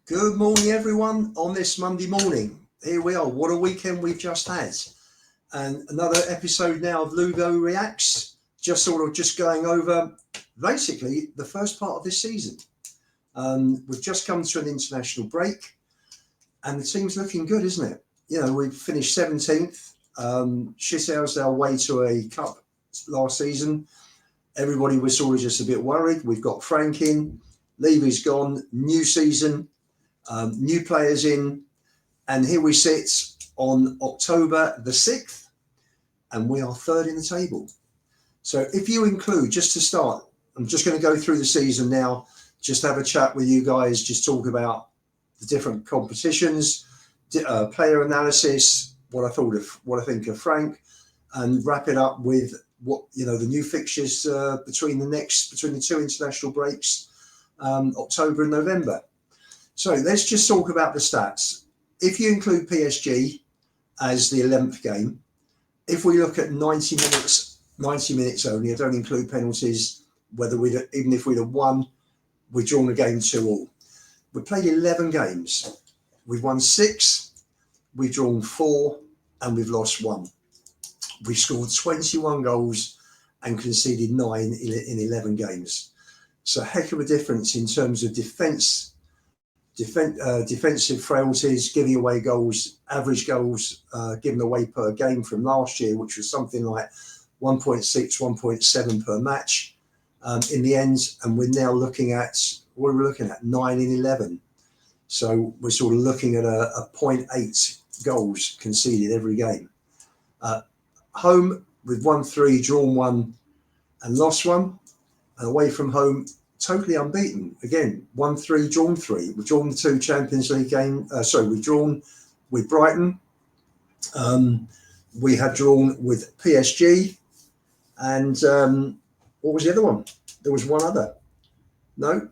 Good morning, everyone, on this Monday morning. Here we are. What a weekend we've just had. And another episode now of Lubo Reacts, just going over basically the first part of this season. We've just come to an international break and the team's looking good, isn't it? You know, we've finished 17th, shithoused our way to a cup last season. Everybody was sort of just a bit worried. We've got Frank in, Levy's gone, new season. New players in, and here we sit on October the 6th, and we are third in the table. So if you include, just to start, I'm just going to go through the season now, just have a chat with you guys, just talk about the different competitions, player analysis, what I think of Frank, and wrap it up with the new fixtures between the two international breaks, October and November. So let's just talk about the stats. If you include PSG as the 11th game, if we look at 90 minutes only, I don't include penalties, even if we'd have won, we've drawn the game 2-2. We played 11 games. We've won 6, we've drawn 4, and we've lost 1. We scored 21 goals and conceded 9 in 11 games. So a heck of a difference in terms of defensive frailties, giving away goals, average goals given away per game from last year, which was something like 1.6, 1.7 per match in the end. And we're now looking at, 9 in 11. So we're sort of looking at a 0.8 goals conceded every game. Home, we've won 3, drawn 1 and lost 1. And away from home, totally unbeaten. Again, 1-3, drawn 3. We've drawn the 2 Champions League games. We've drawn with Brighton. We have drawn with PSG. And what was the other one? There was one other. No,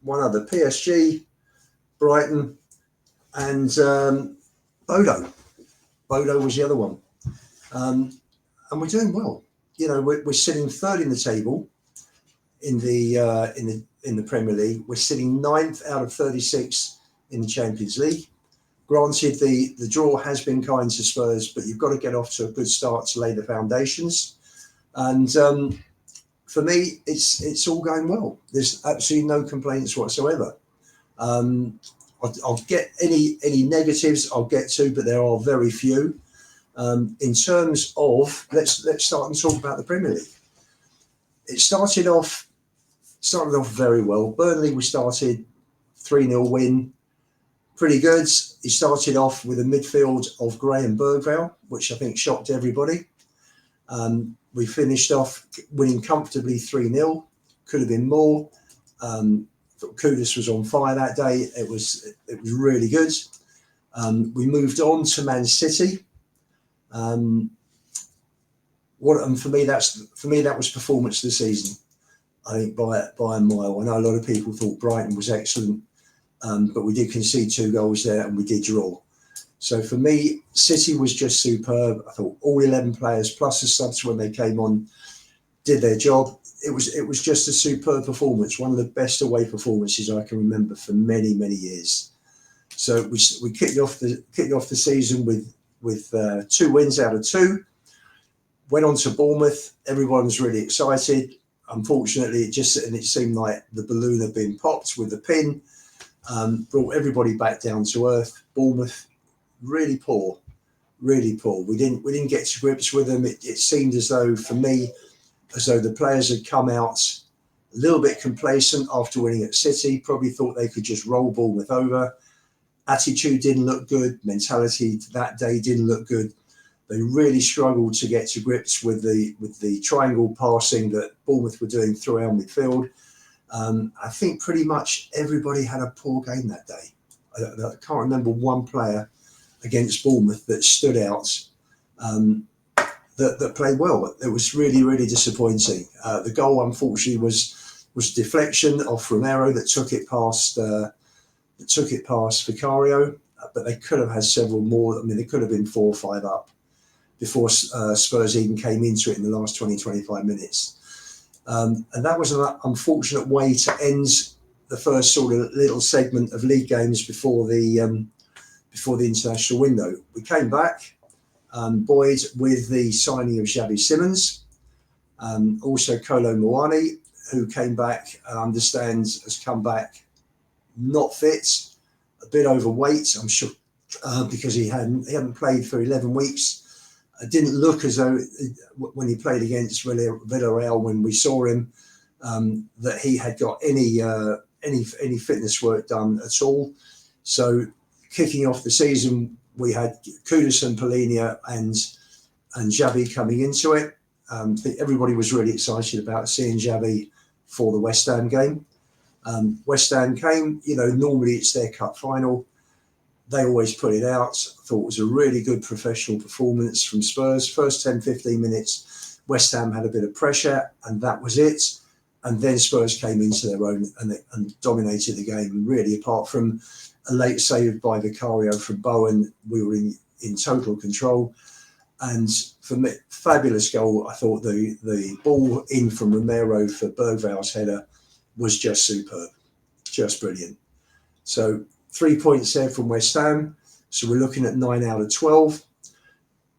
one other. PSG, Brighton, and Bodo. Bodo was the other one. And we're doing well. You know, we're sitting third in the table. In the Premier League, we're sitting 9th out of 36 in the Champions League. Granted, the draw has been kind to Spurs, but you've got to get off to a good start to lay the foundations. And for me, it's all going well. There's absolutely no complaints whatsoever. I'll get any negatives I'll get to, but there are very few. In terms of let's start and talk about the Premier League. It started off very well. Burnley, we started 3-0 win. Pretty good. He started off with a midfield of Gray and Bergvall, which I think shocked everybody. We finished off winning comfortably 3-0. Could have been more. Kudus was on fire that day. It was really good. We moved on to Man City. For me that was performance of the season. I think by a mile. I know a lot of people thought Brighton was excellent, but we did concede 2 goals there and we did draw. So for me, City was just superb. I thought all 11 players plus the subs when they came on did their job. It was just a superb performance, one of the best away performances I can remember for many years. So we kicked off the season with 2 wins out of 2. Went on to Bournemouth. Everyone was really excited. Unfortunately, it seemed like the balloon had been popped with the pin. Brought everybody back down to earth. Bournemouth, really poor. We didn't get to grips with them. It seemed as though the players had come out a little bit complacent after winning at City. Probably thought they could just roll Bournemouth over. Attitude didn't look good. Mentality that day didn't look good. They really struggled to get to grips with the triangle passing that Bournemouth were doing through our midfield. I think pretty much everybody had a poor game that day. I can't remember one player against Bournemouth that stood out that played well. It was really disappointing. The goal, unfortunately, was a deflection off Romero that took it past Vicario, but they could have had several more. I mean, they could have been 4 or 5 up before Spurs even came into it in the last 20-25 minutes. And that was an unfortunate way to end the first sort of little segment of league games before the international window. We came back, buoyed with the signing of Xavi Simons, also Kolo Muani, who came back, understands has come back not fit, a bit overweight, I'm sure, because he hadn't played for 11 weeks. It didn't look as though when he played against Villarreal, when we saw him, that he had got any fitness work done at all. So kicking off the season, we had Kudus and Polinia and Xavi coming into it. Everybody was really excited about seeing Xavi for the West Ham game. West Ham came, normally it's their cup final. They always put it out. I thought it was a really good professional performance from Spurs. First 10, 15 minutes, West Ham had a bit of pressure, and that was it. And then Spurs came into their own and dominated the game. And really, apart from a late save by Vicario from Bowen, we were in total control. And for me, fabulous goal. I thought the ball in from Romero for Bergval's header was just superb, just brilliant. So 3 points there from West Ham. So we're looking at 9 out of 12.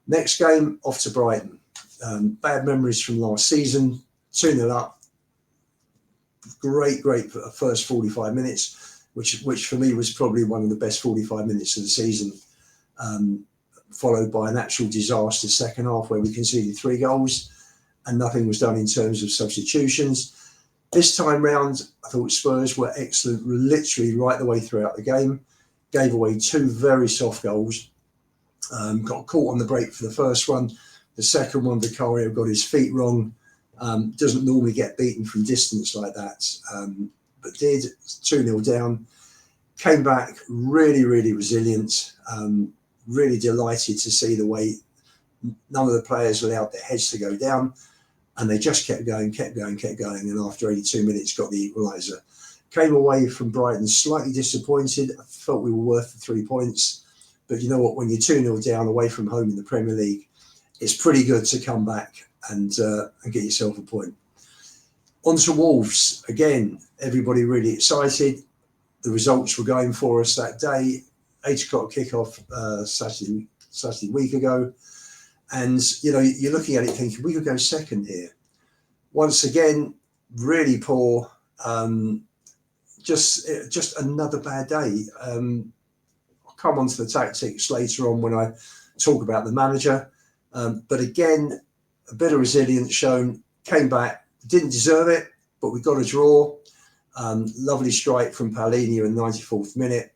Next game, off to Brighton. Bad memories from last season. 2-0 up. Great first 45 minutes, which for me was probably one of the best 45 minutes of the season. Followed by an actual disaster second half where we conceded 3 goals and nothing was done in terms of substitutions. This time round, I thought Spurs were excellent, literally right the way throughout the game. Gave away 2 very soft goals. Got caught on the break for the first one. The second one, Vicario got his feet wrong. Doesn't normally get beaten from distance like that, but did. 2-0 down. Came back really, really resilient. Really delighted to see the way none of the players allowed their heads to go down. And they just kept going. And after 82 minutes, got the equaliser. Came away from Brighton slightly disappointed. I felt we were worth the 3 points. But you know what? When you're 2-0 down away from home in the Premier League, it's pretty good to come back and get yourself a point. On to Wolves. Again, everybody really excited. The results were going for us that day. 8 o'clock kickoff Saturday week ago. And, you're looking at it thinking, we could go second here. Once again, really poor. Just another bad day. I'll come on to the tactics later on when I talk about the manager. But again, a bit of resilience shown. Came back, didn't deserve it, but we got a draw. Lovely strike from Paulinho in the 94th minute.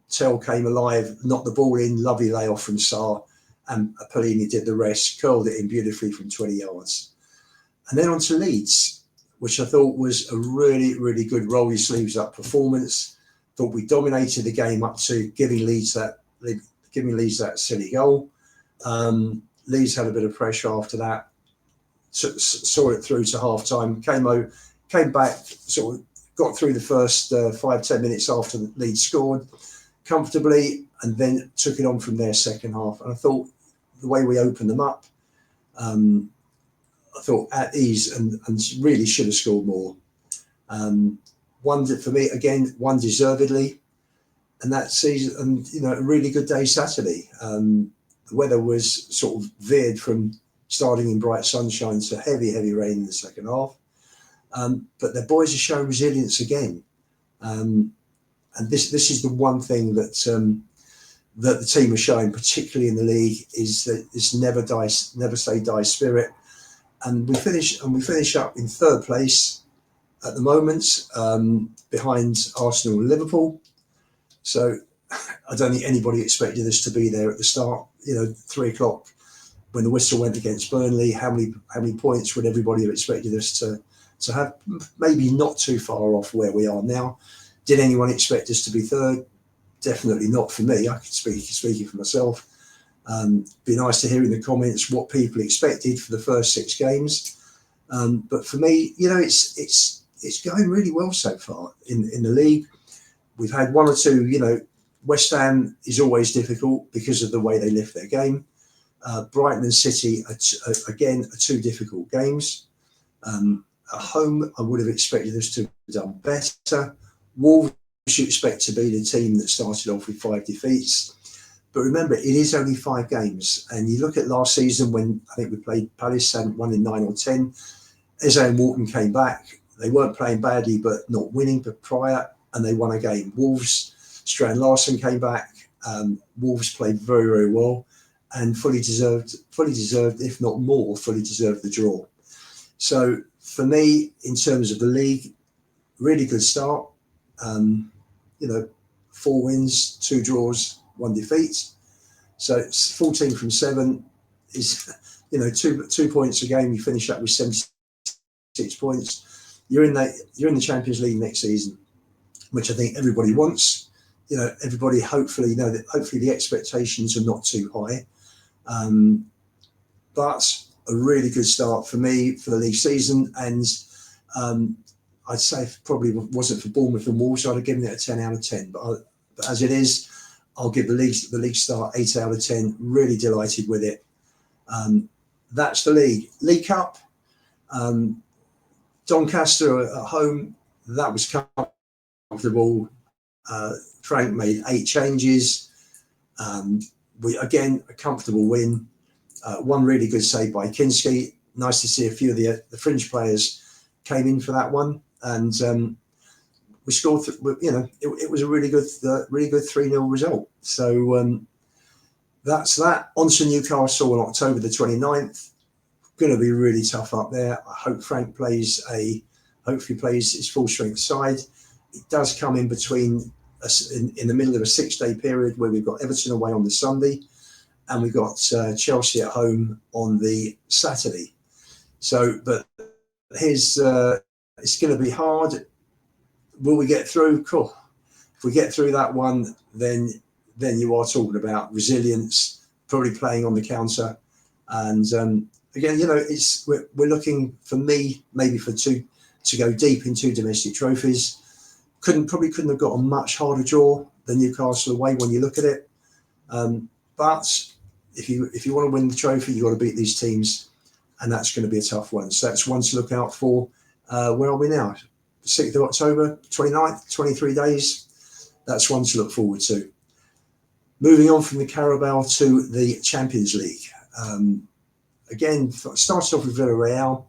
Tell came alive, knocked the ball in, lovely layoff from Sarr, and Paulinho did the rest, curled it in beautifully from 20 yards. And then on to Leeds, which I thought was a really, really good roll your sleeves up performance. Thought we dominated the game up to giving Leeds that silly goal. Leeds had a bit of pressure after that, saw it through to half time, came back, sort of got through the first 5-10 minutes after the Leeds scored comfortably, and then took it on from their second half. And I thought the way we opened them up, I thought at ease and really should have scored more. One for me, again, one deservedly. And that season, and a really good day Saturday. The weather was sort of veered from starting in bright sunshine to heavy, heavy rain in the second half. But the boys are showing resilience again. And this is the one thing that the team are showing, particularly in the league, is that this never say die spirit. And we finish up in 3rd place at the moment, behind Arsenal and Liverpool. So I don't think anybody expected us to be there at the start. 3 o'clock when the whistle went against Burnley. How many points would everybody have expected us to have? Maybe not too far off where we are now. Did anyone expect us to be 3rd? Definitely not for me. I could speaking for myself. Be nice to hear in the comments what people expected for the first 6 games. But for me, it's going really well so far in the league. We've had 1 or 2. West Ham is always difficult because of the way they lift their game. Brighton and City are 2 difficult games. At home, I would have expected us to have done better. Wolves you expect to be the team that started off with 5 defeats. But remember, it is only 5 games. And you look at last season when I think we played Palace, hadn't won in 9 or 10. Eze and Walton came back. They weren't playing badly, but not winning. But prior, and they won a game. Wolves, Strand Larson came back. Wolves played very, very well and fully deserved, if not more, fully deserved the draw. So for me, in terms of the league, really good start. 4 wins, 2 draws, 1 defeat. So it's 14 from 7 is, 2 points a game. You finish up with 76 points. You're in the Champions League next season, which I think everybody wants. Everybody hopefully the expectations are not too high. But a really good start for me for the league season. And I'd say if it probably wasn't for Bournemouth and Wolves, I'd have given it a 10 out of 10. But as it is, I'll give the league start 8 out of 10. Really delighted with it. That's the league. League Cup, Doncaster at home, that was comfortable. Frank made 8 changes. A comfortable win. One really good save by Kinski. Nice to see a few of the fringe players came in for that one, and we scored. It was a really good 3-0 result. So that's that. On to Newcastle on October the 29th. Going to be really tough up there. I hope Frank plays his full strength side. It does come in between us in the middle of a 6-day period where we've got Everton away on the Sunday and we've got Chelsea at home on the Saturday. So, but it's going to be hard. Will we get through? Cool. If we get through that one, then you are talking about resilience, probably playing on the counter. And again, we're looking for me maybe for 2 to go deep in 2 domestic trophies. Couldn't have got a much harder draw than Newcastle away when you look at it. But if you want to win the trophy, you've got to beat these teams, and that's going to be a tough one. So that's one to look out for. Where are we now? 6th of October, 29th, 23 days. That's one to look forward to. Moving on from the Carabao to the Champions League. Again, started off with Villarreal.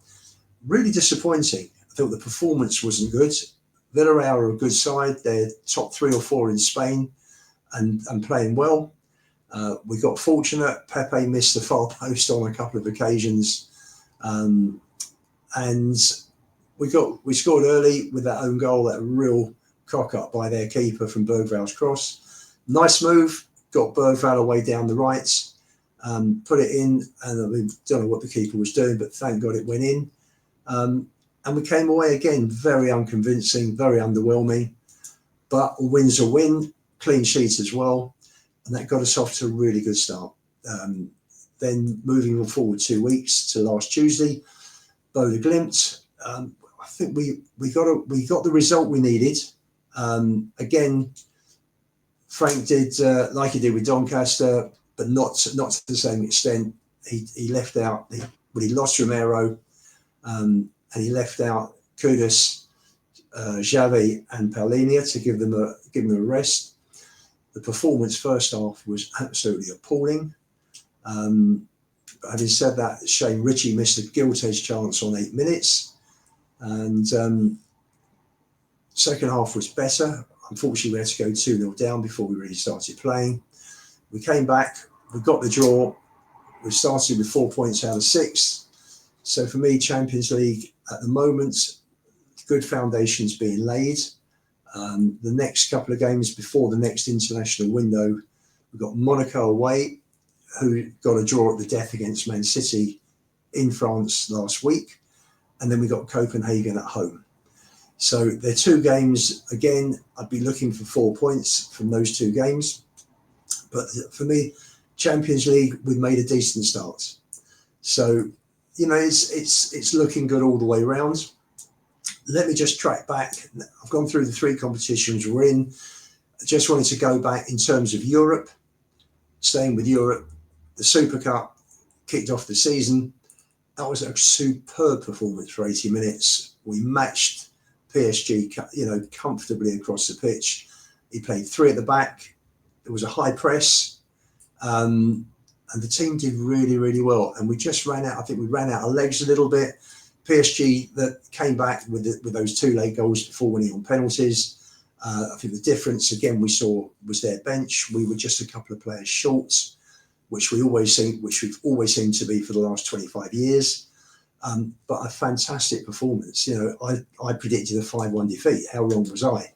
Really disappointing. I thought the performance wasn't good. Villarreal are a good side. They're top 3 or 4 in Spain and playing well. We got fortunate. Pepe missed the far post on a couple of occasions. And we scored early with that own goal, that real cock up by their keeper from Bergval's cross. Nice move. Got Bergval away down the right. Put it in, and I don't know what the keeper was doing, but thank God it went in. And we came away again very unconvincing, very underwhelming. But a win's a win, clean sheet as well, and that got us off to a really good start. Then moving forward 2 weeks to last Tuesday, Bodo Glimt. I think we got the result we needed. Again, Frank did like he did with Doncaster, but not to the same extent. He left out. He lost Romero. And he left out Kudus, Xavi and Paulinho to give them a rest. The performance first half was absolutely appalling. Having said that, Shane Ritchie missed a gilt-edged chance on 8 minutes. And second half was better. Unfortunately, we had to go 2-0 down before we really started playing. We came back. We got the draw. We started with 4 points out of 6. So for me, Champions League at the moment, good foundations being laid. The next couple of games before the next international window, we've got Monaco away, who got a draw at the death against Man City in France last week. And then we got Copenhagen at home. So they're 2 games. Again, I'd be looking for 4 points from those 2 games. But for me, Champions League, we've made a decent start. So, it's looking good all the way around. Let me just track back. I've gone through the 3 competitions we're in. I just wanted to go back in terms of Europe. Staying with Europe, the Super Cup kicked off the season. That was a superb performance for 80 minutes. We matched PSG, comfortably across the pitch. He played 3 at the back. There was a high press, and the team did really, really well. And we just ran out. I think we ran out of legs a little bit. PSG that came back with those 2 late goals before winning on penalties. I think the difference again we saw was their bench. We were just a couple of players short, which we've always seemed to be for the last 25 years. But a fantastic performance. I predicted a 5-1 defeat. How wrong was I?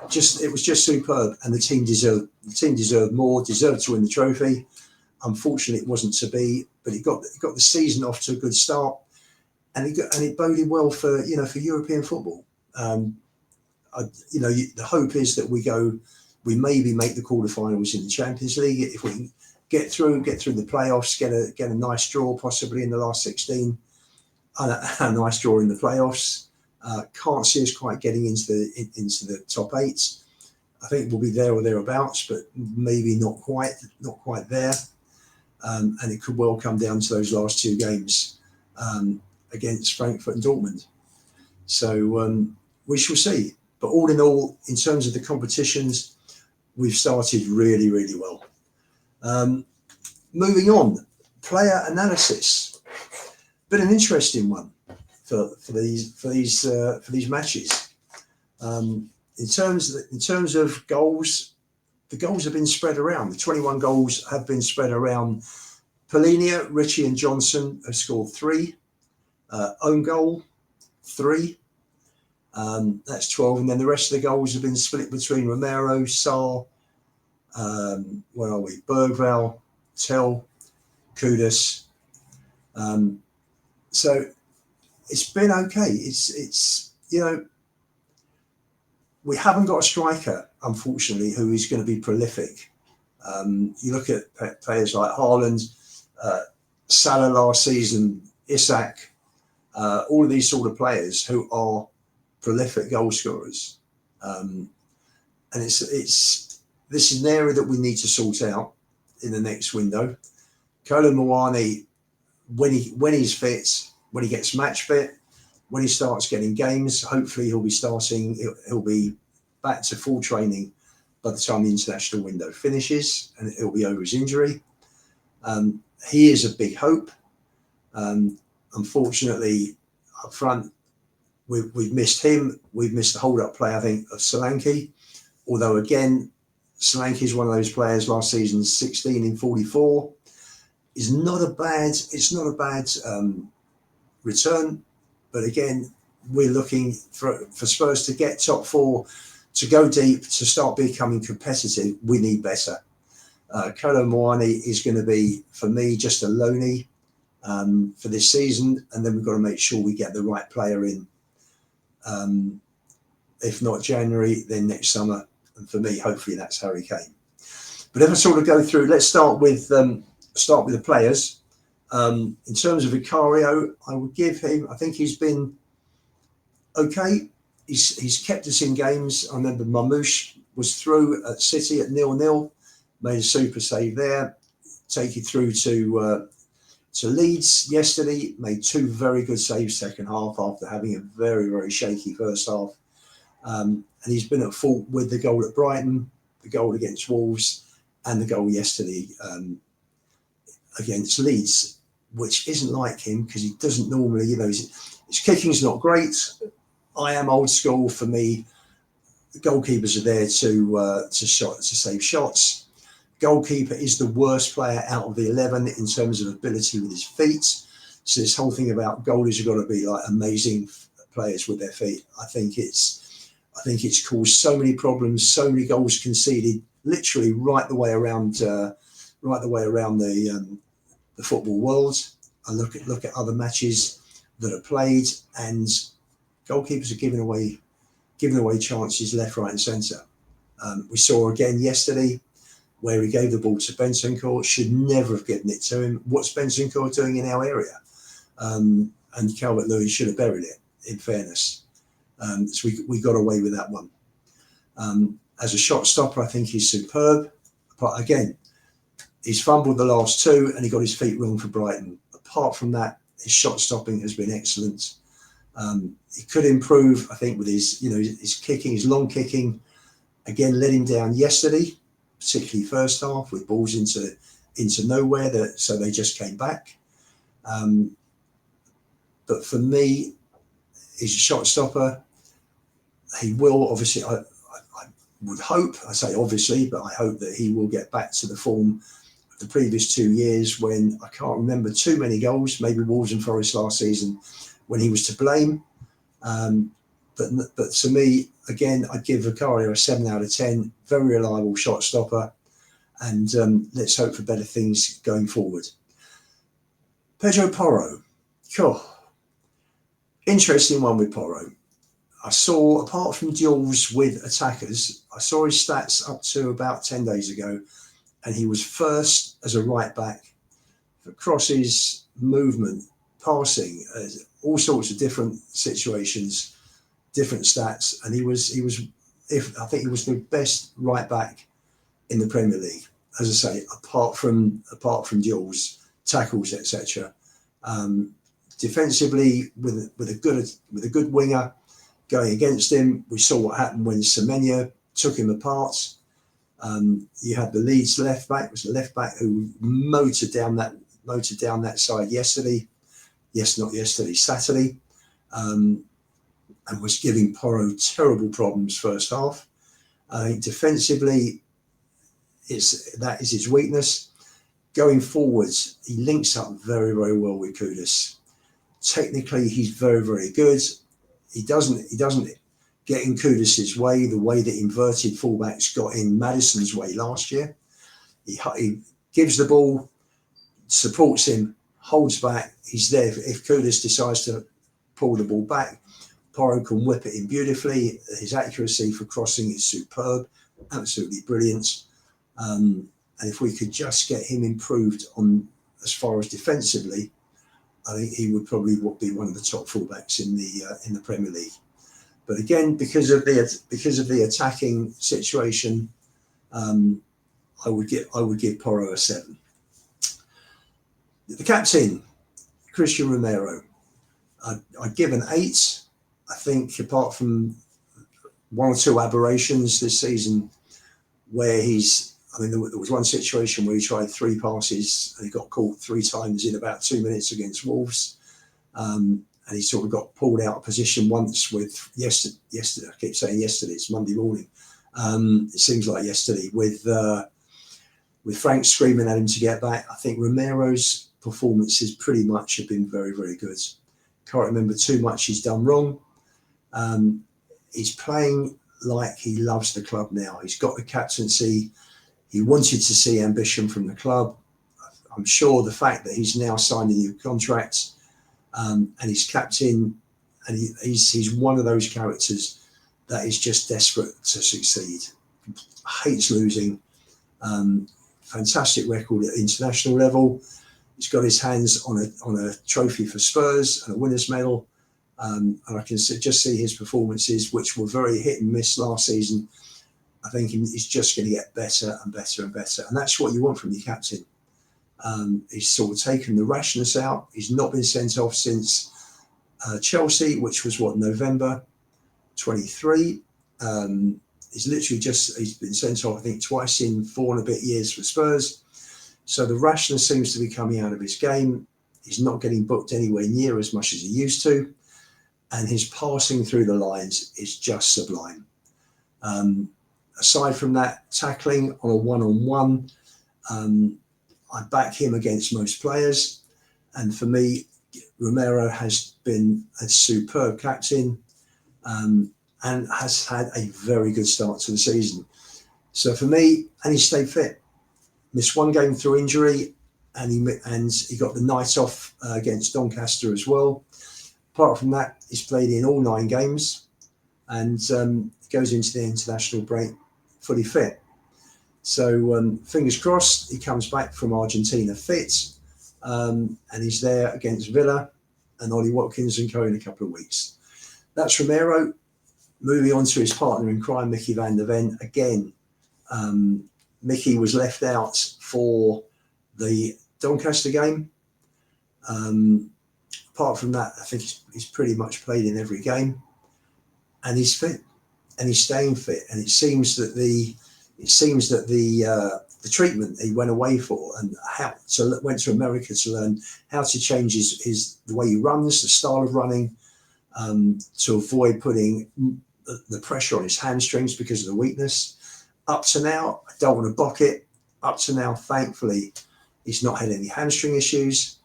It was just superb, and the team deserved more, deserved to win the trophy. Unfortunately, it wasn't to be, but it got the season off to a good start, and it boded well for European football. The hope is that we maybe make the quarterfinals in the Champions League if we can get through the playoffs, get a nice draw possibly in the last 16, a nice draw in the playoffs. Can't see us quite getting into the top 8. I think we'll be there or thereabouts, but maybe not quite there. And it could well come down to those last 2 games against Frankfurt and Dortmund. So we shall see. But all in all, in terms of the competitions, we've started really, really well. Moving on, player analysis. Been an interesting one for these matches. In terms of goals, the goals have been spread around. The 21 goals have been spread around. Polinia, Ritchie and Johnson have scored 3. Own goal, 3. That's 12. And then the rest of the goals have been split between Romero, Sarr, Bergvall, Tell, Kudus. So it's been okay. It's we haven't got a striker, unfortunately, who is going to be prolific. You look at players like Haaland, Salah last season, Isak, all of these sort of players who are prolific goal scorers. And this is an area that we need to sort out in the next window. Kolo Muani, when he's fit, when he gets match fit, when he starts getting games, hopefully he'll be back to full training by the time the international window finishes, and it'll be over his injury. He is a big hope. Unfortunately, up front, we've missed him. We've missed the hold-up play, I think, of Solanke. Although, again, Solanke is one of those players last season, 16 in 44. It's not a bad return. But again, we're looking for Spurs to get top 4, to go deep, to start becoming competitive. We need better. Kolo Muani is going to be, for me, just a loanee for this season. And then we've got to make sure we get the right player in. If not January, then next summer. And for me, hopefully that's Harry Kane. But if I sort of go through, let's start with the players. In terms of Vicario, I would give him, I think he's been okay. He's kept us in games. I remember Mamouche was through at City at 0-0, made a super save there. Take it through to Leeds yesterday, made 2 very good saves second half after having a very, very shaky first half. And he's been at fault with the goal at Brighton, the goal against Wolves, and the goal yesterday against Leeds, which isn't like him because he doesn't normally, his kicking's not great. I am old school. For me, the goalkeepers are there to save shots. Goalkeeper is the worst player out of the 11 in terms of ability with his feet. So this whole thing about goalies have got to be like amazing players with their feet. I think it's caused so many problems, so many goals conceded, literally right the way around the football world. I look at other matches that are played, and goalkeepers are giving away chances left, right, and centre. We saw again yesterday where he gave the ball to Bentancur, should never have given it to him. What's Bentancur doing in our area? And Calvert-Lewin should have buried it, in fairness. So we got away with that one. As a shot stopper, I think he's superb. But again, he's fumbled the last 2 and he got his feet wrong for Brighton. Apart from that, his shot stopping has been excellent. He could improve, I think, with his his kicking, his long kicking. Again, let him down yesterday, particularly first half with balls into nowhere. So they just came back. But for me, he's a shot stopper. He will obviously. I would hope. I say obviously, but I hope that he will get back to the form of the previous 2 years when I can't remember too many goals. Maybe Wolves and Forest last season when he was to blame. But to me, again, I'd give Vicario a 7 out of 10. Very reliable shot stopper, and let's hope for better things going forward. Pedro Porro, cool. Interesting one with Porro. I saw, apart from duels with attackers, I saw his stats up to about 10 days ago, and he was first as a right back for crosses, movement, passing, all sorts of different situations, different stats, and I think he was the best right back in the Premier League. As I say, apart from duels, tackles, etc. Defensively, with a good winger going against him, we saw what happened when Semenya took him apart. You had the Leeds left back, was the left back who motored down that side yesterday. Yes, not yesterday, Saturday, and was giving Porro terrible problems first half. I think defensively, that is his weakness. Going forwards, he links up very, very well with Kudus. Technically, he's very, very good. He doesn't get in Kudus's way, the way that inverted fullbacks got in Maddison's way last year. He gives the ball, supports him, holds back. He's there. If Kudus decides to pull the ball back, Porro can whip it in beautifully. His accuracy for crossing is superb, absolutely brilliant. And if we could just get him improved on as far as defensively, I think he would probably be one of the top fullbacks in the Premier League. But again, because of the attacking situation, I would give Porro a 7. The captain, Christian Romero, I'd give an 8. I think apart from one or two aberrations this season, where there was one situation where he tried 3 passes and he got caught 3 times in about 2 minutes against Wolves. And he sort of got pulled out of position once with yesterday. I keep saying yesterday, it's Monday morning. It seems like yesterday with Frank screaming at him to get back. I think Romero's performances pretty much have been very, very good. Can't remember too much he's done wrong. He's playing like he loves the club now. He's got the captaincy. He wanted to see ambition from the club. I'm sure the fact that he's now signed a new contract and he's captain, and he's one of those characters that is just desperate to succeed. Hates losing. Fantastic record at international level. He's got his hands on a trophy for Spurs and a winner's medal. And I can just see his performances, which were very hit and miss last season. I think he's just going to get better and better and better. And that's what you want from your captain. He's sort of taken the rashness out. He's not been sent off since Chelsea, which was November 23. He's been sent off, I think, twice in 4 and a bit years for Spurs. So the rashness seems to be coming out of his game. He's not getting booked anywhere near as much as he used to. And his passing through the lines is just sublime. Aside from that, tackling on a one-on-one, I back him against most players. And for me, Romero has been a superb captain and has had a very good start to the season. So for me, and he stayed fit. Missed 1 game through injury, and he got the night off against Doncaster as well. Apart from that, he's played in all 9 games and goes into the international break fully fit. So fingers crossed he comes back from Argentina fit, and he's there against Villa and Ollie Watkins and co in a couple of weeks. That's Romero. Moving on to his partner in crime, Mickey van der Ven. Again, Mickey was left out for the Doncaster game. apart from that, I think he's pretty much played in every game, and he's fit, and he's staying fit. And it seems that the treatment he went away for, and went to America to learn how to change the way he runs, the style of running, to avoid putting the pressure on his hamstrings because of the weakness. Up to now, I don't want to block it. Up to now, thankfully, he's not had any hamstring issues.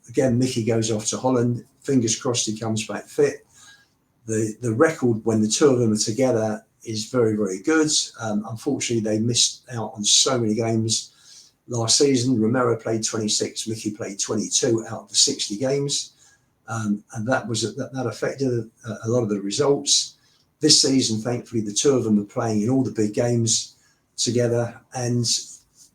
Again, Mickey goes off to Holland. Fingers crossed he comes back fit. The record when the two of them are together is very, very good. Unfortunately, they missed out on so many games last season. Romero played 26, Mickey played 22 out of the 60 games. And that affected a lot of the results. This season, thankfully, the two of them are playing in all the big games together, and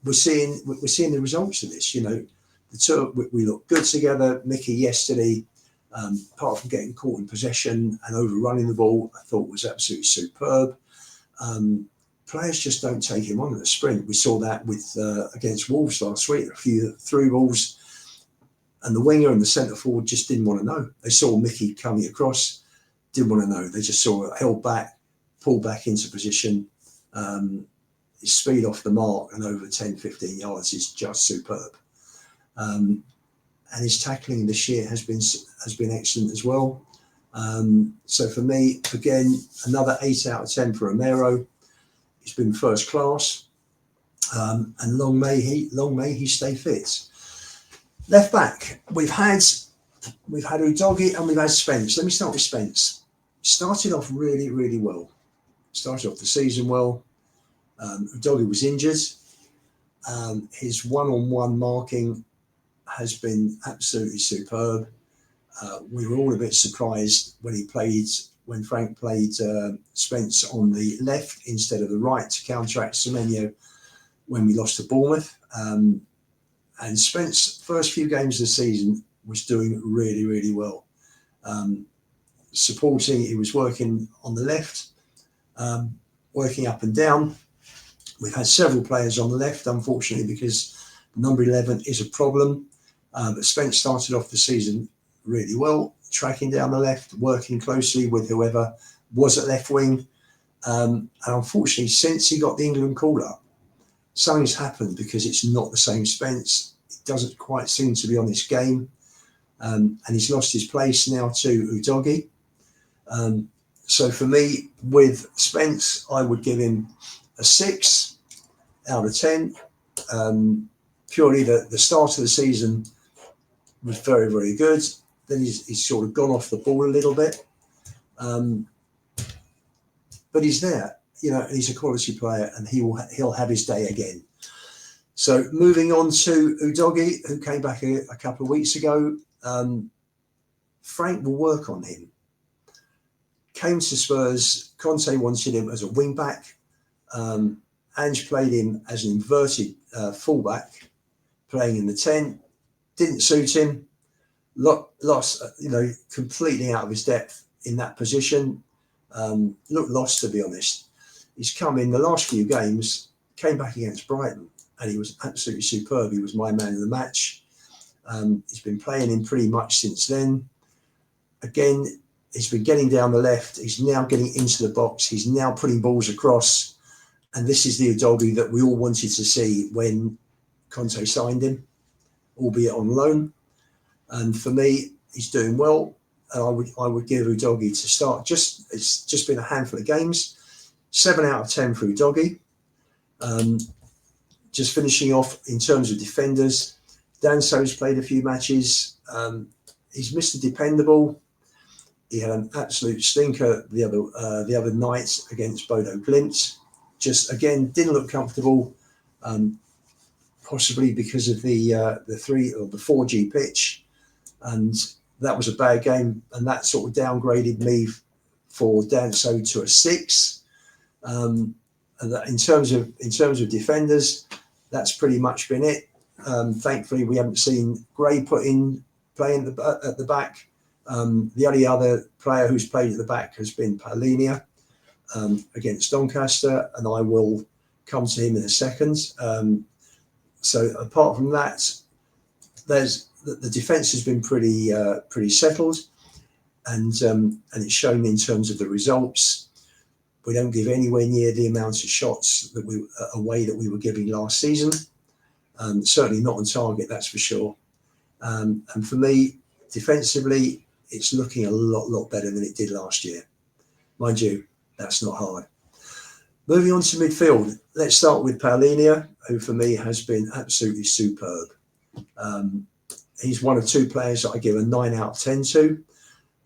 we're seeing the results of this. You know, the two, we look good together. Mickey yesterday, apart from getting caught in possession and overrunning the ball, I thought was absolutely superb. Players just don't take him on at the sprint. We saw that with against Wolves last week, a few through balls, and the winger and the centre forward just didn't want to know. They saw Mickey coming across, didn't want to know. They just saw it held back, pulled back into position. His speed off the mark and over 10, 15 yards is just superb. And his tackling this year has been excellent as well. So for me, again, another 8 out of 10 for Romero. He's been first class, and long may he stay fit. Left back, we've had Udogie and we've had Spence. Let me start with Spence. Started off really, really well. Started off the season well. Udogie was injured. His one-on-one marking has been absolutely superb. We were all a bit surprised when Frank played Spence on the left instead of the right to counteract Semenyo when we lost to Bournemouth. And Spence, first few games of the season, was doing really, really well. Supporting, he was working on the left, working up and down. We've had several players on the left, unfortunately, because number 11 is a problem. But Spence started off the season really well, tracking down the left, working closely with whoever was at left wing. And unfortunately, since he got the England call-up, something's happened because it's not the same Spence. It doesn't quite seem to be on this game. And he's lost his place now to Udogie. So for me, with Spence, I would give him a 6 out of 10. Purely the start of the season was very, very good. Then he's sort of gone off the ball a little bit. But he's there, you know, and he's a quality player, and he'll have his day again. So moving on to Udogie, who came back a couple of weeks ago. Frank will work on him. Came to Spurs, Conte wanted him as a wing back. Ange played him as an inverted fullback, playing in the 10. Didn't suit him. Lost, completely out of his depth in that position. Looked lost, to be honest. He's come in the last few games, came back against Brighton, and he was absolutely superb. He was my man of the match. He's been playing him pretty much since then. Again, he's been getting down the left. He's now getting into the box. He's now putting balls across. And this is the Udogie that we all wanted to see when Conte signed him, albeit on loan. And for me, he's doing well. And I would give Udogie to start. It's just been a handful of games. 7 out of 10 for Udogie. Just finishing off in terms of defenders, Danso's played a few matches. He's Mr. Dependable. He had an absolute stinker the other night against Bodo Glimt. Just again didn't look comfortable, possibly because of the 4G pitch, and that was a bad game, and that sort of downgraded me for Danso to a 6. And that in terms of defenders, that's pretty much been it. Thankfully, we haven't seen Gray playing at the back. The only other player who's played at the back has been Paulinho against Doncaster, and I will come to him in a second. So apart from that, there's the defence has been pretty settled, and it's shown in terms of the results. We don't give anywhere near the amount of shots that we were giving last season. Certainly not on target, that's for sure. And for me, defensively, it's looking a lot better than it did last year. Mind you, that's not hard. Moving on to midfield, let's start with Paulinho, who for me has been absolutely superb. He's one of two players that I give a 9 out of 10 to.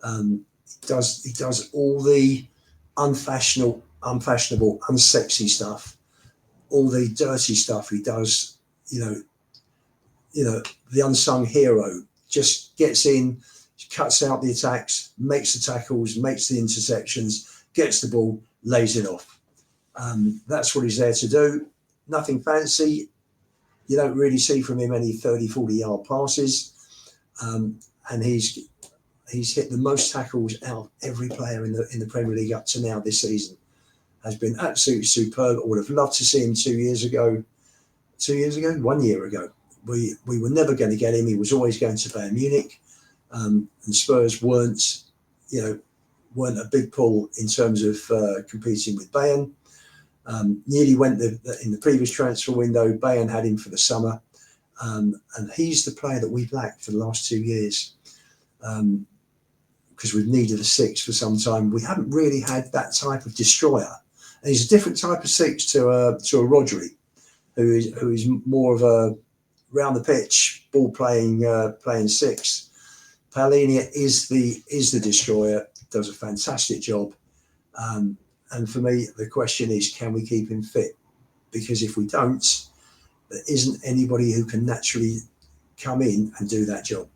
He does all the unfashionable, unsexy stuff, all the dirty stuff he does. You know, the unsung hero, just gets in, cuts out the attacks, makes the tackles, makes the interceptions, gets the ball, lays it off. That's what he's there to do. Nothing fancy. You don't really see from him any 30, 40-yard passes. And he's hit the most tackles out of every player in the Premier League up to now this season. Has been absolutely superb. I would have loved to see him 2 years ago. 1 year ago. We were never going to get him. He was always going to Bayern Munich. And Spurs weren't a big pull in terms of competing with Bayern. Nearly went in the previous transfer window. Bayern had him for the summer. And he's the player that we've lacked for the last 2 years. Because we've needed a six for some time. We haven't really had that type of destroyer. And he's a different type of six to a Rodri, who is more of a round the pitch, ball playing six. Paulinho is the destroyer, does a fantastic job. And for me, the question is, can we keep him fit? Because if we don't, there isn't anybody who can naturally come in and do that job.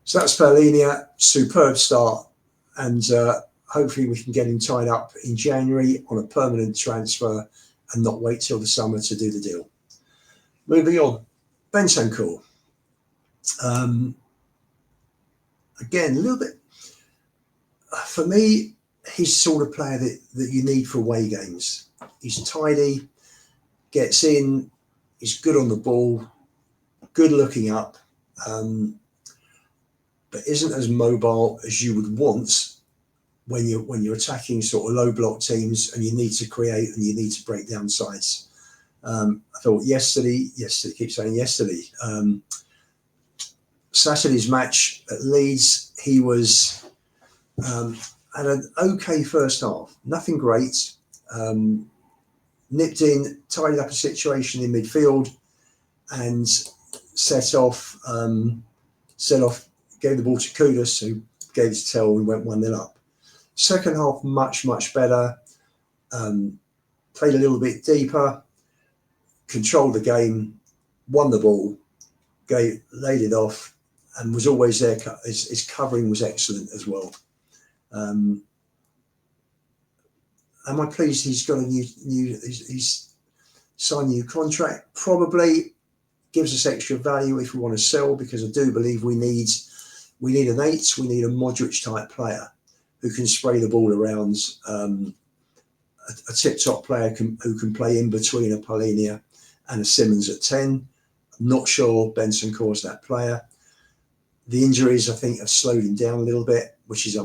So that's Paulinho, superb start. And hopefully we can get him tied up in January on a permanent transfer and not wait till the summer to do the deal. Moving on, Bentancur. Again, a little bit, for me, he's the sort of player that you need for away games. He's tidy, gets in, he's good on the ball, good looking up, but isn't as mobile as you would want when you're attacking sort of low block teams and you need to create and you need to break down sides. I thought yesterday, Saturday's match at Leeds, he was had an okay first half, nothing great. Nipped in, tidied up a situation in midfield, and set off, gave the ball to Kudus, who gave it to Tell. We went 1-0 up. Second half, much better. Played a little bit deeper, controlled the game, won the ball, laid it off, and was always there. His covering was excellent as well. Am I pleased he's got he's signed a new contract? Probably. Gives us extra value if we want to sell, because I do believe we need an 8. We need a Modric type player who can spray the ball around, a tip-top player who can play in between a Paulinho and a Simmons at 10. I'm not sure Bentancur's that player. The injuries, I think, have slowed him down a little bit, which is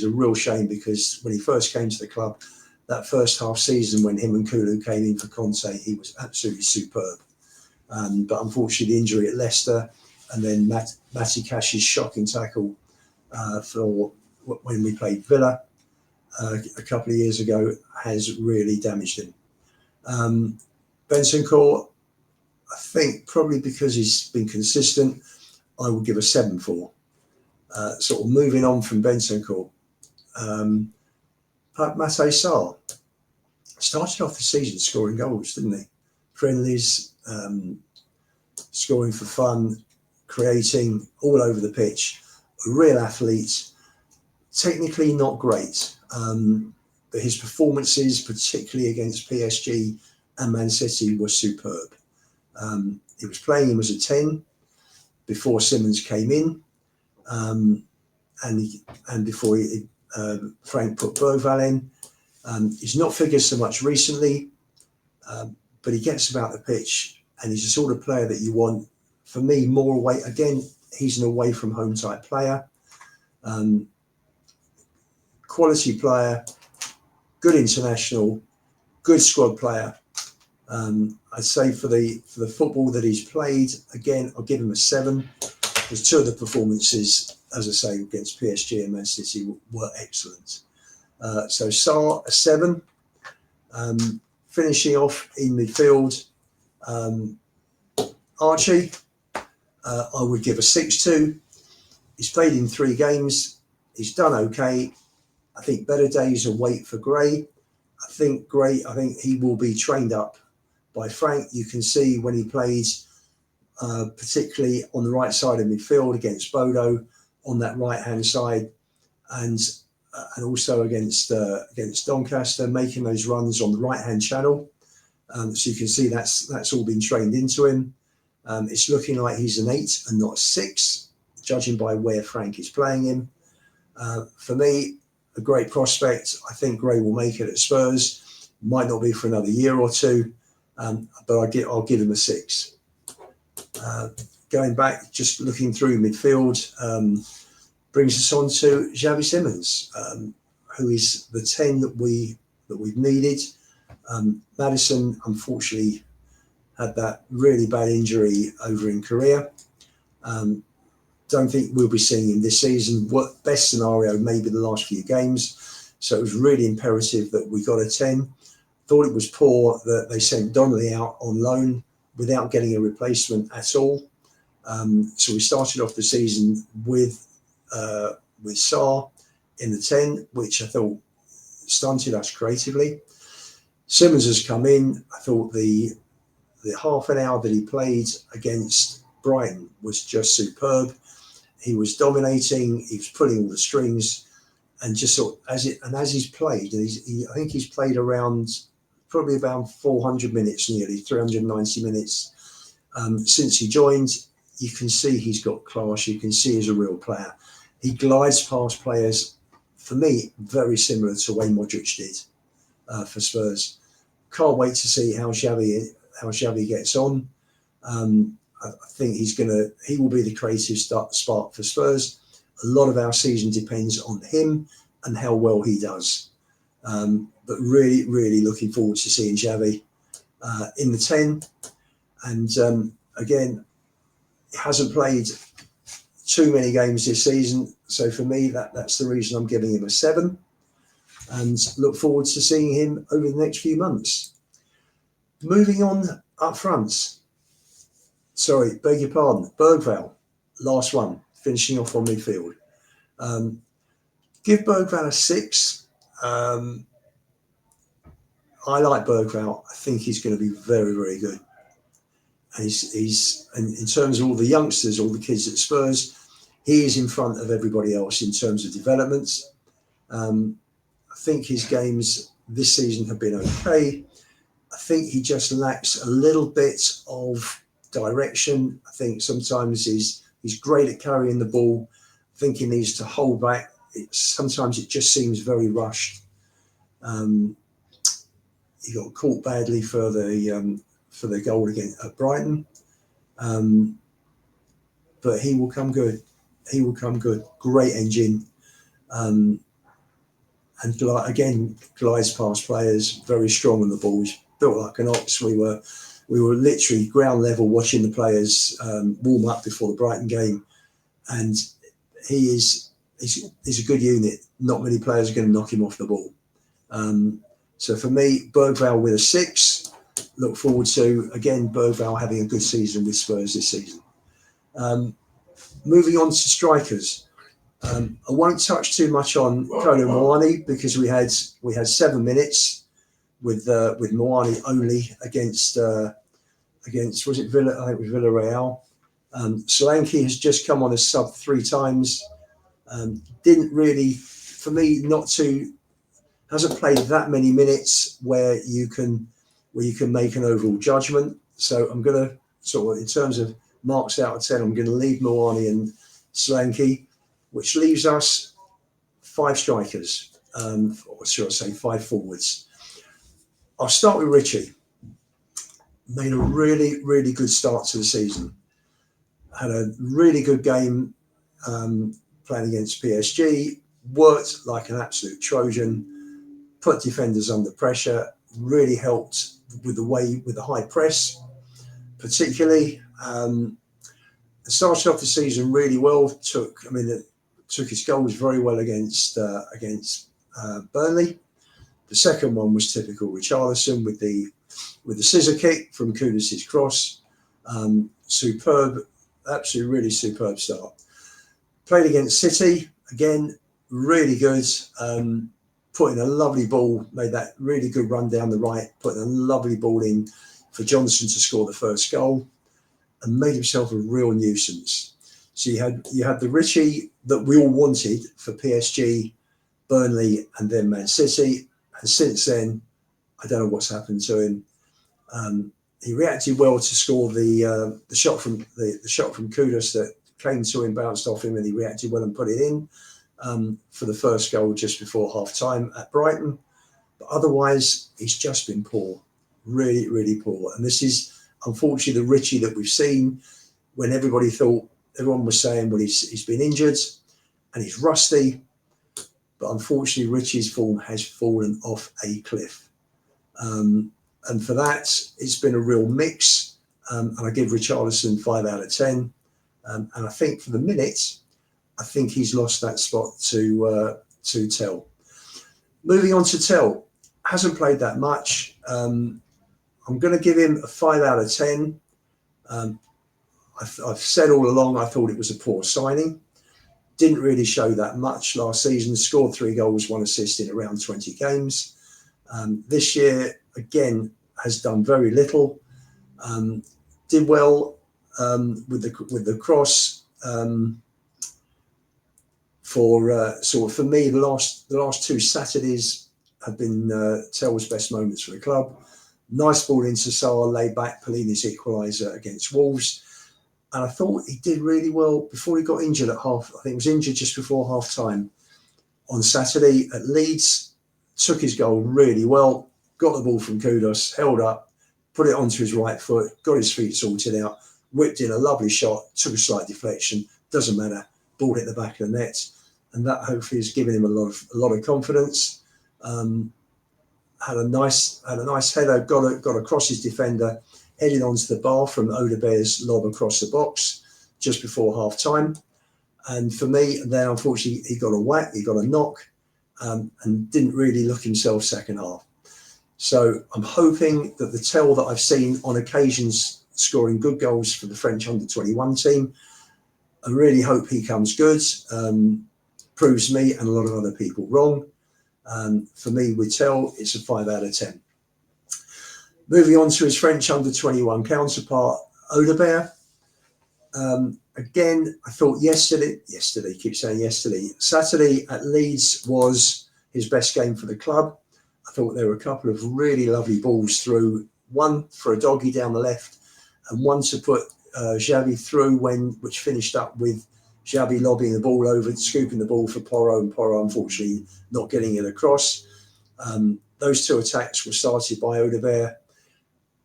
a real shame, because when he first came to the club, that first half season when him and Kulu came in for Conte, he was absolutely superb. But unfortunately, the injury at Leicester, and then Matty Cash's shocking tackle for when we played Villa a couple of years ago, has really damaged him. Bentancur, I think probably because he's been consistent, I would give a 7 for. Sort of moving on from Bentancur, Mattei Sarr started off the season scoring goals, didn't he? Friendlies, scoring for fun, creating all over the pitch. A real athlete, technically not great, but his performances, particularly against PSG and Man City, were superb. He was playing him as a 10 before Simmons came in, and before Frank put Boval in. He's not figured so much recently, but he gets about the pitch, and he's the sort of player that you want for me, more away. Again, he's an away from home type player. Quality player, good international, good squad player. I'd say for the football that he's played, again, I'll give him a 7. Because 2 of the performances, as I say, against PSG and Man City were excellent. So Sarr, a 7. Finishing off in midfield, Archie, I would give a 6 to. He's played in 3 games. He's done okay. I think better days await for Gray. I think he will be trained up by Frank. You can see when he plays, particularly on the right side of midfield against Bodo on that right-hand side, and also against Doncaster, making those runs on the right-hand channel. So you can see that's all been trained into him. It's looking like he's an 8 and not a 6, judging by where Frank is playing him. For me, a great prospect. I think Gray will make it at Spurs. Might not be for another year or 2, but I'll give him a 6. Going back, just looking through midfield, brings us on to Xavi Simons, who is the 10 that we've needed. Maddison, unfortunately, had that really bad injury over in Korea. Don't think we'll be seeing him this season. What best scenario, maybe the last few games. So it was really imperative that we got a 10. Thought it was poor that they sent Donnelly out on loan without getting a replacement at all. So we started off the season with Sarr in the 10, which I thought stunted us creatively. Simons has come in. I thought the half an hour that he played against Brighton was just superb. He was dominating. He was pulling all the strings, and just sort of, as he's played, I think he's played probably about 400 minutes, nearly 390 minutes since he joined. You can see he's got class. You can see he's a real player. He glides past players, for me, very similar to the way Modric did for Spurs. Can't wait to see how Xavi gets on. I think he will be the creative spark for Spurs. A lot of our season depends on him and how well he does. But really, really looking forward to seeing Xavi in the 10. And again, he hasn't played too many games this season. So for me, that's the reason I'm giving him a 7. And look forward to seeing him over the next few months. Moving on up front. Sorry, beg your pardon. Bergvall, last one, finishing off on midfield. Give Bergvall a 6. I like Bergvall. I think he's going to be very, very good. And he's in terms of all the youngsters, all the kids at Spurs, he is in front of everybody else in terms of development. I think his games this season have been okay. I think he just lacks a little bit of direction. I think sometimes he's great at carrying the ball. I think he needs to hold back. Sometimes it just seems very rushed. He got caught badly for the goal at Brighton, but he will come good. He will come good. Great engine, and again glides past players. Very strong on the ball. He's built like an ox. We were literally ground level watching the players warm up before the Brighton game, and he's a good unit. Not many players are going to knock him off the ball. So for me, Bergvall with a 6. Look forward to, again, Bergvall having a good season with Spurs this season. Moving on to strikers. I won't touch too much on Kolo Muani because we had 7 minutes with Muani only against was it Villa? I think it was Villarreal. Solanke has just come on as sub 3 times. Didn't really, for me, hasn't played that many minutes where you can make an overall judgment. So I'm going to sort of, in terms of marks out of 10, I'm going to leave Muani and Solanke, which leaves us 5 strikers, or should I say 5 forwards. I'll start with Richie. Made a really, really good start to the season. had a really good game playing against PSG, worked like an absolute Trojan, put defenders under pressure, really helped with the high press, particularly. Started off the season really well. Took his goals very well against Burnley. The second one was typical Richarlison with the scissor kick from Kudus' cross. Superb, absolutely really superb start. Played against City again, really good. Put in a lovely ball, made that really good run down the right, put a lovely ball in for Johnson to score the first goal, and made himself a real nuisance. So you had the Richie that we all wanted for PSG, Burnley, and then Man City. And since then, I don't know what's happened to him. He reacted well to score the shot from Kudus that came to him, bounced off him, and he reacted well and put it in for the first goal just before half time at Brighton. But otherwise, he's just been poor, really, really poor. And this is unfortunately the Richie that we've seen when everyone was saying, well, he's been injured and he's rusty. But unfortunately, Richie's form has fallen off a cliff. And for that, it's been a real mix. And I give Richarlison 5 out of 10. And I think for the minute, I think he's lost that spot to Tell. Moving on to Tell, hasn't played that much. I'm going to give him a 5 out of 10. I've said all along I thought it was a poor signing. Didn't really show that much last season. Scored 3 goals, 1 assist in around 20 games. This year, again, has done very little. Did well with the cross. For me, the last 2 Saturdays have been Tell's best moments for the club. Nice ball into Saar, laid back, Pellini's equaliser against Wolves. And I thought he did really well before he got injured at I think he was injured just before half time on Saturday at Leeds. Took his goal really well, got the ball from Kudus, held up, put it onto his right foot, got his feet sorted out, whipped in a lovely shot, took a slight deflection, doesn't matter, ball hit the back of the net. And that hopefully has given him a lot of confidence. Had a nice header, got across his defender, headed onto the bar from Odebear's lob across the box just before half time. And for me, then unfortunately he got a whack, he got a knock, and didn't really look himself second half. So I'm hoping that the Tell that I've seen on occasions scoring good goals for the French under-21 team, I really hope he comes good. Proves me and a lot of other people wrong. For me, with Tell, it's a 5 out of 10. Moving on to his French under-21 counterpart, Odebear. Again, I thought yesterday, Saturday at Leeds was his best game for the club. I thought there were a couple of really lovely balls through, one for a doggy down the left and one to put Xavi through, which finished up with Xavi lobbing the ball over, scooping the ball for Porro, and Porro unfortunately not getting it across. Those 2 attacks were started by Odebear.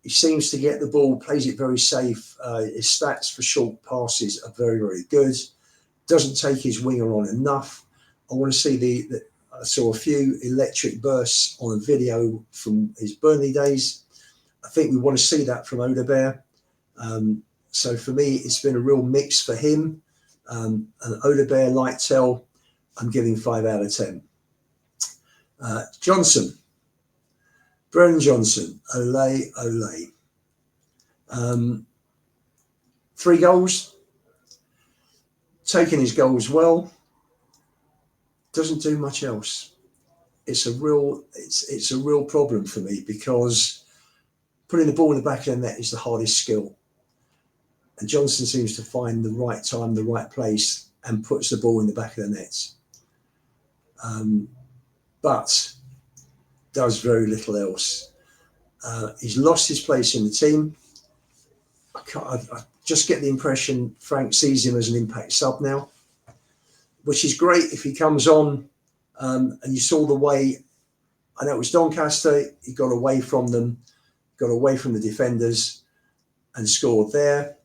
He seems to get the ball, plays it very safe. His stats for short passes are very, very good. Doesn't take his winger on enough. I want to see I saw a few electric bursts on a video from his Burnley days. I think we want to see that from Odebear. So for me, it's been a real mix for him. And Odebear, like Tell, I'm giving 5 out of 10. Johnson. Brennan Johnson, ole. 3 goals. Taking his goals well. Doesn't do much else. It's a real problem for me because putting the ball in the back of the net is the hardest skill. And Johnson seems to find the right time, the right place, and puts the ball in the back of the net. But does very little else. He's lost his place in the team. I just get the impression Frank sees him as an impact sub now, which is great if he comes on. And you saw the way, I know it was Doncaster, he got away from them, got away from the defenders and scored there.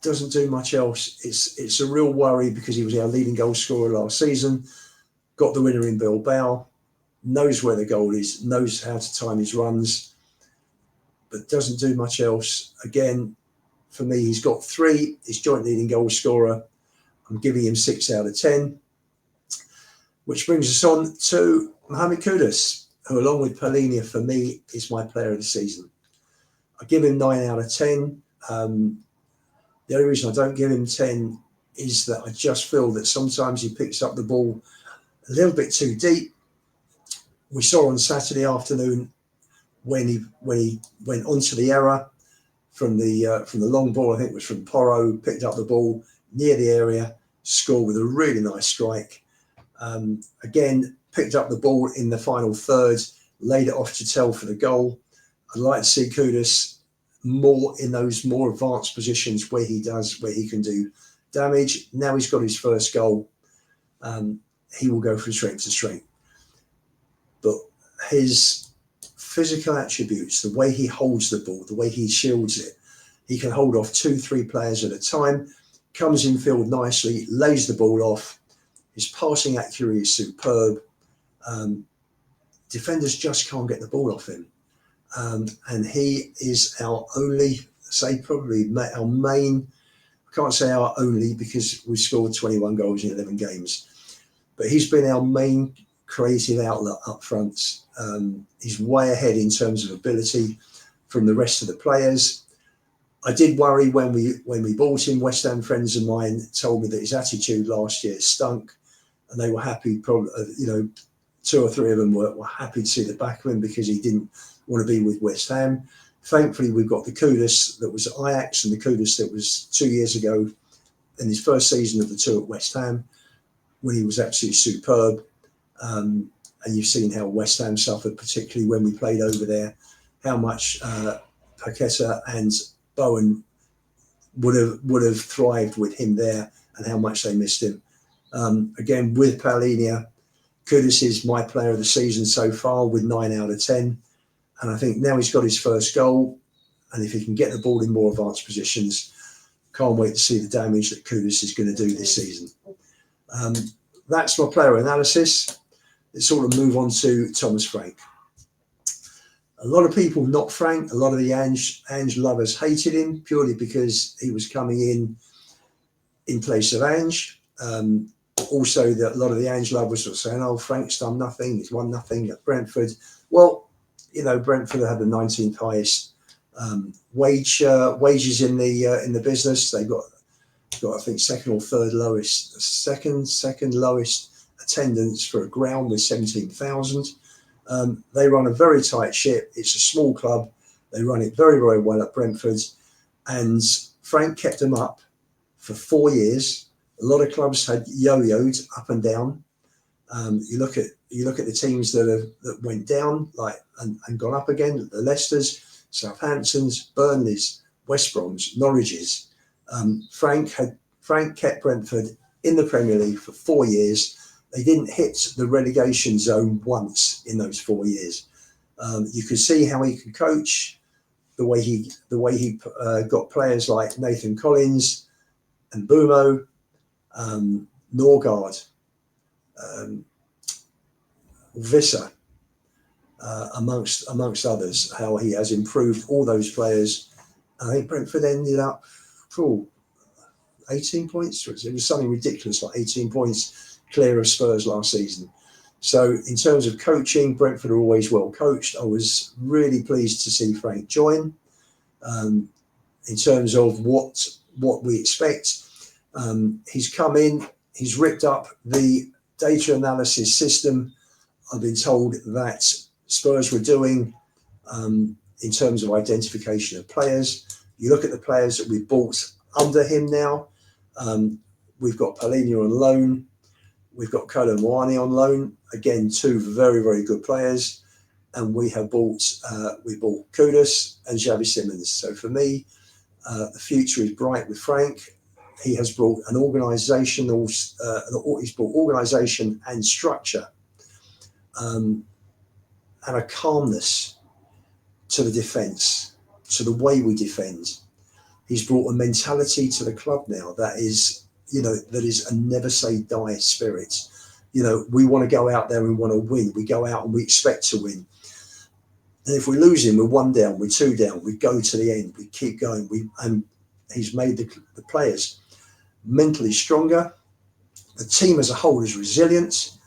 doesn't do much else. It's a real worry because he was our leading goal scorer last season, got the winner in Bilbao, knows where the goal is, knows how to time his runs, but doesn't do much else. Again, for me, he's got 3. He's joint leading goal scorer. I'm giving him 6 out of 10, which brings us on to Mohamed Kudus, who, along with Palhinha, for me, is my player of the season. I give him 9 out of 10. The only reason I don't give him 10 is that I just feel that sometimes he picks up the ball a little bit too deep. We saw on Saturday afternoon when he went onto the error from the long ball. I think it was from Porro, picked up the ball near the area, scored with a really nice strike. Again, picked up the ball in the final third, laid it off to Tell for the goal. I'd like to see Kudus more in those more advanced positions where he can do damage. Now he's got his first goal. He will go from strength to strength. But his physical attributes, the way he holds the ball, the way he shields it, he can hold off 2-3 players at a time, comes in field nicely, lays the ball off. His passing accuracy is superb. Defenders just can't get the ball off him. And he is our only, probably our main, I can't say our only because we scored 21 goals in 11 games, but he's been our main creative outlet up front. He's way ahead in terms of ability from the rest of the players. I did worry when we bought him. West Ham friends of mine told me that his attitude last year stunk, and they were happy. Probably, 2 or 3 of them were happy to see the back of him because he didn't want to be with West Ham. Thankfully, we've got the Kudus that was at Ajax and the Kudus that was 2 years ago in his first season of the 2 at West Ham, when he was absolutely superb. And you've seen how West Ham suffered, particularly when we played over there, how much Paqueta and Bowen would have thrived with him there and how much they missed him. Again, with Palhinha, Kudus is my player of the season so far with 9 out of 10. And I think now he's got his first goal, and if he can get the ball in more advanced positions, can't wait to see the damage that Kudus is going to do this season. That's my player analysis. Let's sort of move on to Thomas Frank. A lot of people not Frank. A lot of the Ange lovers hated him purely because he was coming in place of Ange. Also, a lot of the Ange lovers were saying, "Oh, Frank's done nothing. He's won nothing at Brentford." Well, Brentford had the 19th highest wages in the business. They got I think second lowest attendance for a ground with 17,000. They run a very tight ship. It's a small club. They run it very, very well at Brentford, and Frank kept them up for 4 years. A lot of clubs had yo-yoed up and down. You look at the teams that went down and gone up again. The Leicesters, Southamptons, Burnleys, West Broms, Norwiches. Frank kept Brentford in the Premier League for 4 years. They didn't hit the relegation zone once in those 4 years. You could see how he could coach, the way he got players like Nathan Collins and Bumo, Norgard, Visser, amongst others, how he has improved all those players. I think Brentford ended up 18 points. It was something ridiculous, like 18 points clear of Spurs last season. So in terms of coaching, Brentford are always well coached. I was really pleased to see Frank join. In terms of what we expect, he's come in, he's ripped up the data analysis system I've been told that Spurs were doing in terms of identification of players. You look at the players that we've bought under him now. We've got Palhinha on loan. We've got Kolo Muani on loan. Again, 2 very, very good players. And we bought Kudus and Xavi Simons. So for me, the future is bright with Frank. He has brought an organisation, he's brought organisation and structure and a calmness to the defence, to the way we defend. he's brought a mentality to the club now that is, that is a never say die spirit. We want to go out there and want to win. We go out and we expect to win. And if we lose him, we're 1 down, we're 2 down, we go to the end, we keep going. And he's made the players mentally stronger. The team as a whole is resilient.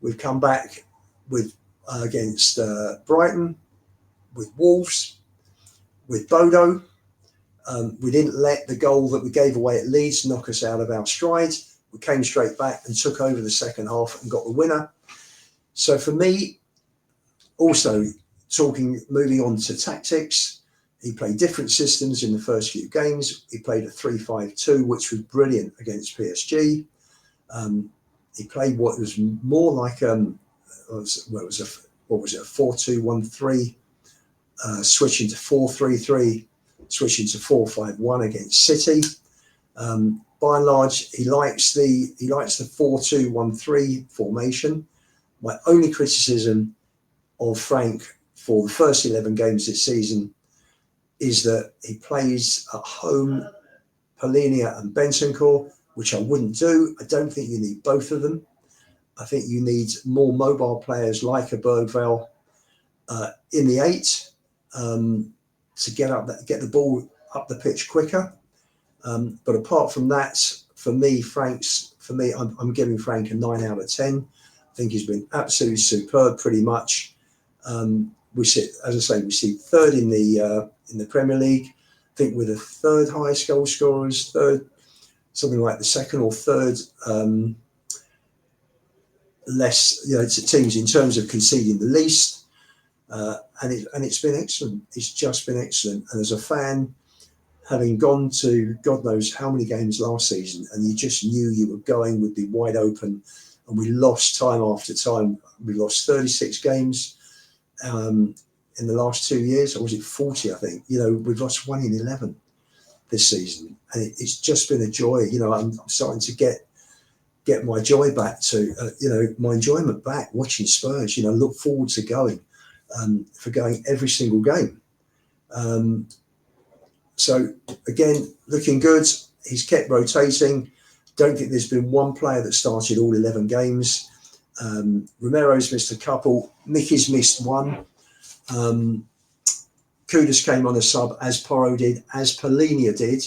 We've come back with against Brighton, with Wolves, with Bodo. We didn't let the goal that we gave away at Leeds knock us out of our stride. We came straight back and took over the second half and got the winner. So for me, also moving on to tactics, he played different systems in the first few games. He played a 3-5-2, which was brilliant against PSG. He played what was more like a 4-2-1-3, switching to 4-3-3, switching to 4-5-1 against City. By and large, he likes the 4-2-1-3 formation. My only criticism of Frank for the first 11 games this season is that he plays at home Polinia and Bentancur, which I wouldn't do. I don't think you need both of them. I think you need more mobile players like a Bergvall in the 8 to get the ball up the pitch quicker. But apart from that, for me, I'm giving Frank a 9 out of 10. I think he's been absolutely superb, pretty much. We sit third in the Premier League. I think we're the third highest goal scorers, something like the second or third less teams in terms of conceding the least. And it's been excellent. It's just been excellent. And as a fan, having gone to God knows how many games last season, and you just knew you were going would be wide open, and we lost time after time. We lost 36 games in the last 2 years, or was it 40? I think we've lost 1 in 11 this season, and it's just been a joy. I'm starting to get my joy back to my enjoyment back watching Spurs. Look forward to going every single game. So again, looking good. He's kept rotating. Don't think there's been one player that started all 11 games. Romero's missed a couple. Mickey's missed 1. Kudus came on a sub, as Porro did, as Polinia did.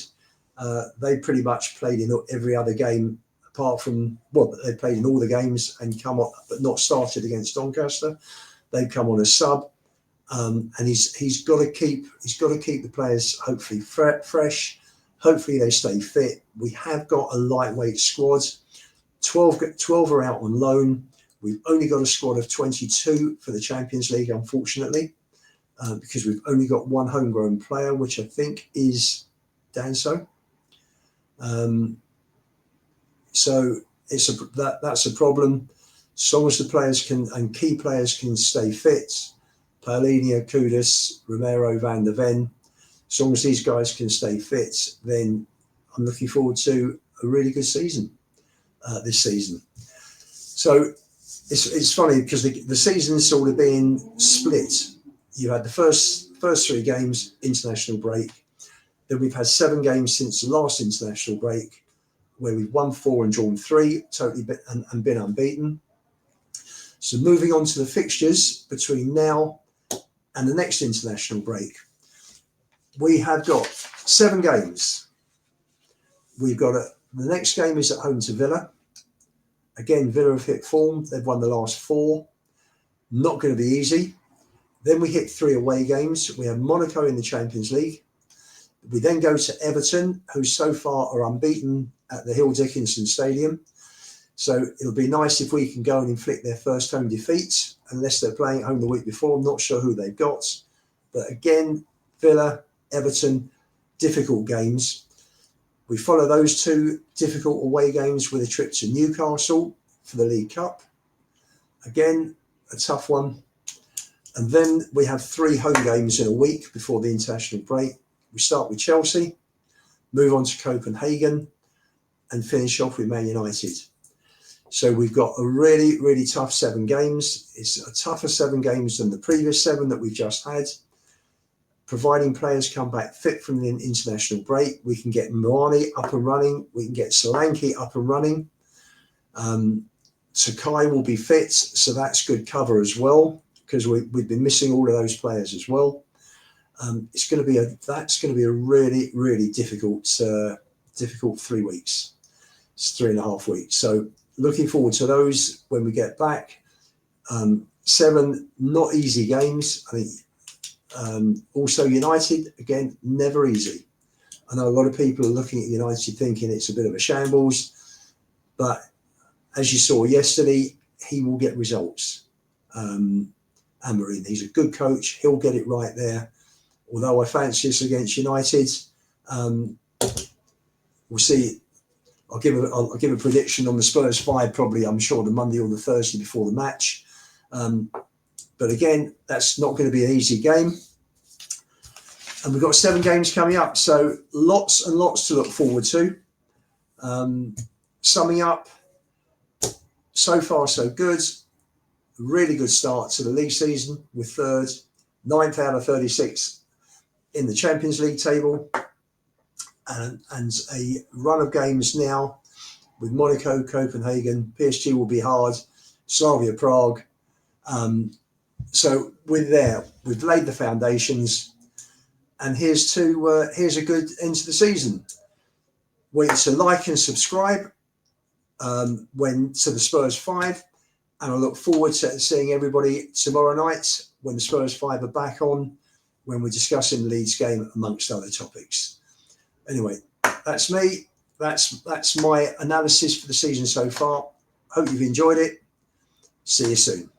They pretty much played in every other game apart from, they played in all the games and come on, but not started against Doncaster. They've come on a sub. And he's got to keep the players hopefully fresh. Hopefully they stay fit. We have got a lightweight squad. 12 are out on loan. We've only got a squad of 22 for the Champions League, unfortunately, because we've only got one homegrown player, which I think is Danso. So that's a problem. As long as the players key players can stay fit, Paulinho, Kudus, Romero, Van der Ven, as long as these guys can stay fit, then I'm looking forward to a really good season this season. So it's funny because the season's sort of being split. You had the first 3 games, international break. Then we've had 7 games since the last international break, where we've won 4 and drawn 3, and been unbeaten. So moving on to the fixtures between now and the next international break, we have got 7 games. We've got the next game is at home to Villa. Again, Villa have hit form. They've won the last 4. Not going to be easy. Then we hit 3 away games. We have Monaco in the Champions League. We then go to Everton, who so far are unbeaten at the Hill Dickinson Stadium. So it'll be nice if we can go and inflict their first home defeat, unless they're playing at home the week before. I'm not sure who they've got. But again, Villa, Everton, difficult games. We follow those 2 difficult away games with a trip to Newcastle for the League Cup. Again, a tough one. And then we have 3 home games in a week before the international break. We start with Chelsea, move on to Copenhagen, and finish off with Man United. So we've got a really, really tough 7 games. It's a tougher 7 games than the previous 7 that we've just had. providing players come back fit from the international break. We can get Moani up and running. We can get Solanke up and running. Sakai will be fit, so that's good cover as well, because we've been missing all of those players as well. That's going to be a really, really difficult 3 weeks. It's 3.5 weeks. So looking forward to those when we get back. 7 not easy games. I think also United, again, never easy. I know a lot of people are looking at United thinking it's a bit of a shambles, but as you saw yesterday, he will get results. Amorim, he's a good coach. He'll get it right there. Although I fancy us against United, we'll see. I'll give a prediction on the Spurs 5, probably, I'm sure, the Monday or the Thursday before the match. But again, that's not going to be an easy game. And we've got 7 games coming up, so lots and lots to look forward to. Summing up, so far so good. Really good start to the league season. We're third, 9th out of 36 in the Champions League table. And a run of games now with Monaco, Copenhagen, PSG will be hard, Slavia Prague. So we're there. We've laid the foundations, and here's a good end to the season. Wait to like and subscribe to the Spurs 5, and I look forward to seeing everybody tomorrow night when the Spurs 5 are back on, when we're discussing the Leeds game amongst other topics. Anyway, that's me. That's my analysis for the season so far. Hope you've enjoyed it. See you soon.